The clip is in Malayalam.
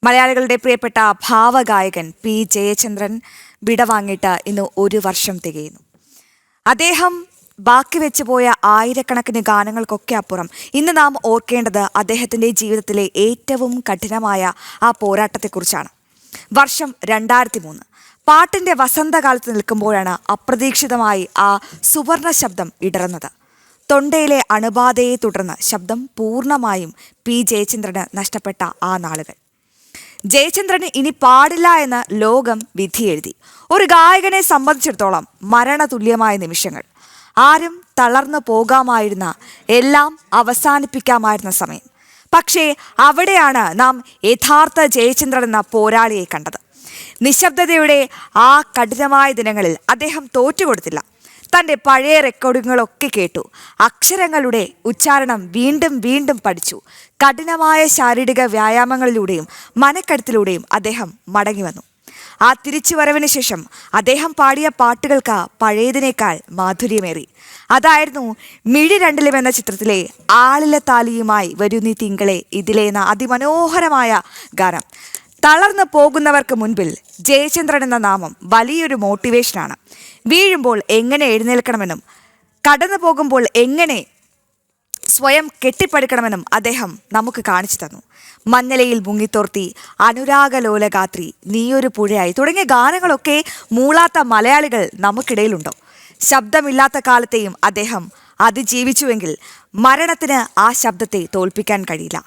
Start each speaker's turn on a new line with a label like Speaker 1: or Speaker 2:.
Speaker 1: മലയാളികളുടെ പ്രിയപ്പെട്ട ഭാവഗായകൻ പി ജയചന്ദ്രൻ വിടവാങ്ങിയിട്ട് ഇന്ന് 1 വർഷം തികയുന്നു. അദ്ദേഹം ബാക്കി വെച്ചുപോയ ആയിരക്കണക്കിന് ഗാനങ്ങൾക്കൊക്കെ അപ്പുറം ഇന്ന് നാം ഓർക്കേണ്ടത് അദ്ദേഹത്തിൻ്റെ ജീവിതത്തിലെ ഏറ്റവും കഠിനമായ ആ പോരാട്ടത്തെക്കുറിച്ചാണ്. വർഷം 2003. പാട്ടിൻ്റെ വസന്തകാലത്ത് നിൽക്കുമ്പോഴാണ് അപ്രതീക്ഷിതമായി ആ സുവർണ ശബ്ദം ഇടറുന്നത്. തൊണ്ടയിലെ അണുബാധയെ തുടർന്ന് ശബ്ദം പൂർണ്ണമായും പി ജയചന്ദ്രന് നഷ്ടപ്പെട്ട ആ നാളുകൾ. ജയചന്ദ്രന് ഇനി പാടില്ല എന്ന് ലോകം വിധിയെഴുതി. ഒരു ഗായകനെ സംബന്ധിച്ചിടത്തോളം മരണതുല്യമായ നിമിഷങ്ങൾ. ആരും തളർന്നു പോകാമായിരുന്ന, എല്ലാം അവസാനിപ്പിക്കാമായിരുന്ന സമയം. പക്ഷേ അവിടെയാണ് നാം യഥാർത്ഥ ജയചന്ദ്രൻ എന്ന പോരാളിയെ കണ്ടത്. നിശബ്ദതയുടെ ആ കഠിനമായ ദിനങ്ങളിൽ അദ്ദേഹം തോറ്റുകൊടുത്തില്ല. തൻ്റെ പഴയ റെക്കോർഡിങ്ങുകളൊക്കെ കേട്ടു. അക്ഷരങ്ങളുടെ ഉച്ചാരണം വീണ്ടും വീണ്ടും പഠിച്ചു. കഠിനമായ ശാരീരിക വ്യായാമങ്ങളിലൂടെയും മനക്കരുത്തിലൂടെയും അദ്ദേഹം മടങ്ങി വന്നു. ആ തിരിച്ചുവരവിന് ശേഷം അദ്ദേഹം പാടിയ പാട്ടുകൾക്ക് പഴയതിനേക്കാൾ മാധുര്യമേറി. അതായിരുന്നു മിഴി രണ്ടിലും എന്ന ചിത്രത്തിലെ ആളിലെ താലിയുമായി വരൂ നീ തിങ്കളെ ഇതിലെ എന്ന അതിമനോഹരമായ ഗാനം. തളർന്നു പോകുന്നവർക്ക് മുൻപിൽ ജയചന്ദ്രൻ എന്ന നാമം വലിയൊരു മോട്ടിവേഷനാണ്. വീഴുമ്പോൾ എങ്ങനെ എഴുന്നേൽക്കണമെന്നും കടന്നു പോകുമ്പോൾ എങ്ങനെ സ്വയം കെട്ടിപ്പടുക്കണമെന്നും അദ്ദേഹം നമുക്ക് കാണിച്ചു തന്നു. മഞ്ഞലയിൽ മുങ്ങിത്തോർത്തി, അനുരാഗലോലഗാത്രി, നീയൊരു പുഴയായി തുടങ്ങിയ ഗാനങ്ങളൊക്കെ മൂളാത്ത മലയാളികൾ നമുക്കിടയിലുണ്ടോ? ശബ്ദമില്ലാത്ത കാലത്തെയും അദ്ദേഹം അതിജീവിച്ചുവെങ്കിൽ മരണത്തിന് ആ ശബ്ദത്തെ തോൽപ്പിക്കാൻ കഴിയില്ല.